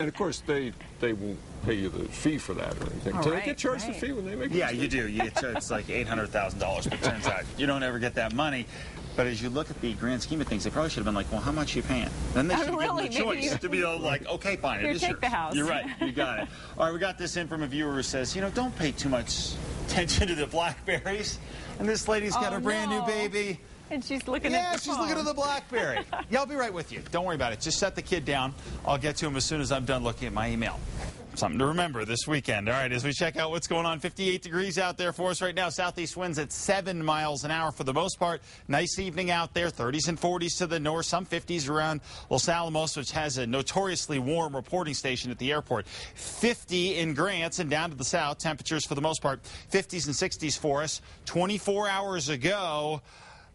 And of course, they won't pay you the fee for that or anything. Do they get charged the fee when they make Yeah, you do. You get charged like $800,000, but it turns out you don't ever get that money. But as you look at the grand scheme of things, they probably should have been like, well, how much are you paying? Then they should have given the choice to be like, okay, fine, it is yours. Take the house. You're right. You got it. All right, we got this in from a viewer who says, don't pay too much attention to the blackberries. And this lady's got a brand new baby. And she's looking at the Yeah, she's looking at the BlackBerry. Yeah, I'll be right with you. Don't worry about it. Just set the kid down. I'll get to him as soon as I'm done looking at my email. Something to remember this weekend. All right, as we check out what's going on, 58 degrees out there for us right now. Southeast winds at 7 miles an hour for the most part. Nice evening out there. 30s and 40s to the north. Some 50s around Los Alamos, which has a notoriously warm reporting station at the airport. 50 in Grants and down to the south. Temperatures for the most part 50s and 60s for us. 24 hours ago,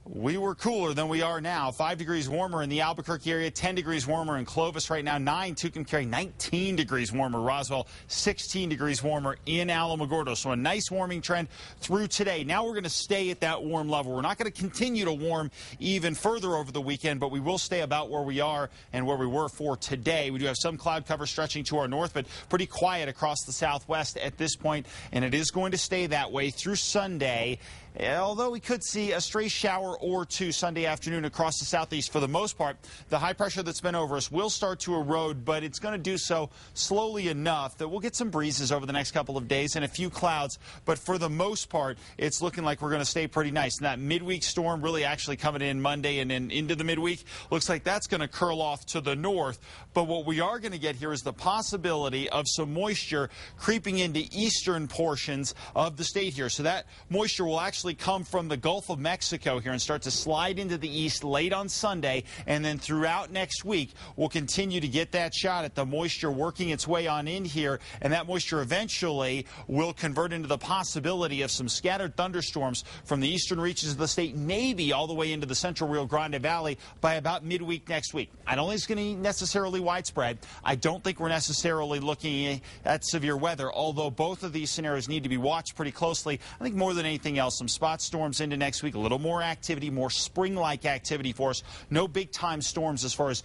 we were cooler than we are now. 5 degrees warmer in the Albuquerque area, 10 degrees warmer in Clovis right now, 9 Tucumcari, 19 degrees warmer Roswell, 16 degrees warmer in Alamogordo. So a nice warming trend through today. Now we're going to stay at that warm level. We're not going to continue to warm even further over the weekend, but we will stay about where we are and where we were for today. We do have some cloud cover stretching to our north, but pretty quiet across the southwest at this point, and it is going to stay that way through Sunday. Although we could see a stray shower or two Sunday afternoon across the southeast. For the most part, the high pressure that's been over us will start to erode, but it's going to do so slowly enough that we'll get some breezes over the next couple of days and a few clouds. But for the most part, it's looking like we're going to stay pretty nice. And that midweek storm really actually coming in Monday and then into the midweek looks like that's going to curl off to the north. But what we are going to get here is the possibility of some moisture creeping into eastern portions of the state here. So that moisture will actually come from the Gulf of Mexico here and start to slide into the east late on Sunday, and then throughout next week we'll continue to get that shot at the moisture working its way on in here, and that moisture eventually will convert into the possibility of some scattered thunderstorms from the eastern reaches of the state, maybe all the way into the central Rio Grande Valley by about midweek next week. I don't think it's going to be necessarily widespread. I don't think we're necessarily looking at severe weather, although both of these scenarios need to be watched pretty closely. I think more than anything else, some spot storms into next week, a little more activity, more spring-like activity for us. No big-time storms as far as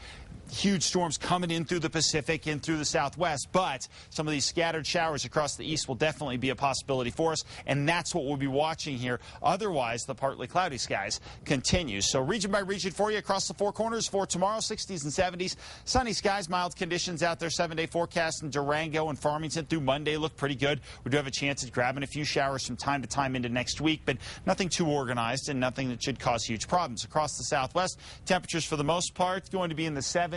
huge storms coming in through the Pacific and through the Southwest, but some of these scattered showers across the east will definitely be a possibility for us, and that's what we'll be watching here. Otherwise, the partly cloudy skies continue. So region by region for you across the four corners for tomorrow, 60s and 70s. Sunny skies, mild conditions out there. 7-day forecast in Durango and Farmington through Monday look pretty good. We do have a chance at grabbing a few showers from time to time into next week, but nothing too organized and nothing that should cause huge problems. Across the Southwest, temperatures for the most part going to be in the 70s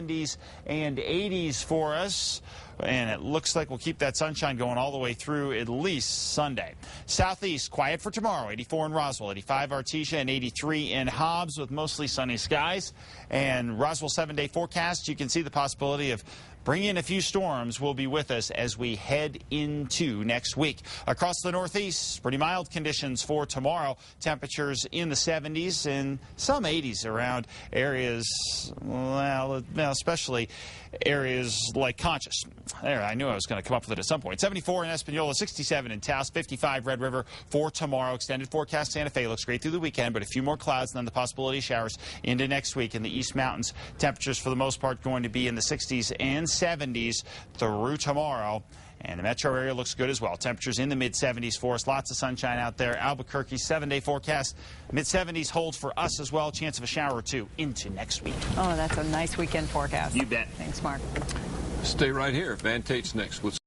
and 80s for us, and it looks like we'll keep that sunshine going all the way through at least Sunday. Southeast, quiet for tomorrow, 84 in Roswell, 85 Artesia, and 83 in Hobbs with mostly sunny skies. And Roswell 7-day forecast, you can see the possibility of bringing in a few storms will be with us as we head into next week. Across the Northeast, pretty mild conditions for tomorrow. Temperatures in the 70s and some 80s around areas, well, especially areas like Conchas. There, I knew I was going to come up with it at some point. 74 in Espanola, 67 in Taos, 55 Red River for tomorrow. Extended forecast Santa Fe looks great through the weekend, but a few more clouds and then the possibility of showers into next week. In the East Mountains, temperatures for the most part going to be in the 60s and 70s through tomorrow. And the metro area looks good as well. Temperatures in the mid-70s for us. Lots of sunshine out there. Albuquerque, 7-day forecast. Mid-70s holds for us as well. Chance of a shower or two into next week. Oh, that's a nice weekend forecast. You bet. Thanks, Mark. Stay right here. Van Tate's next with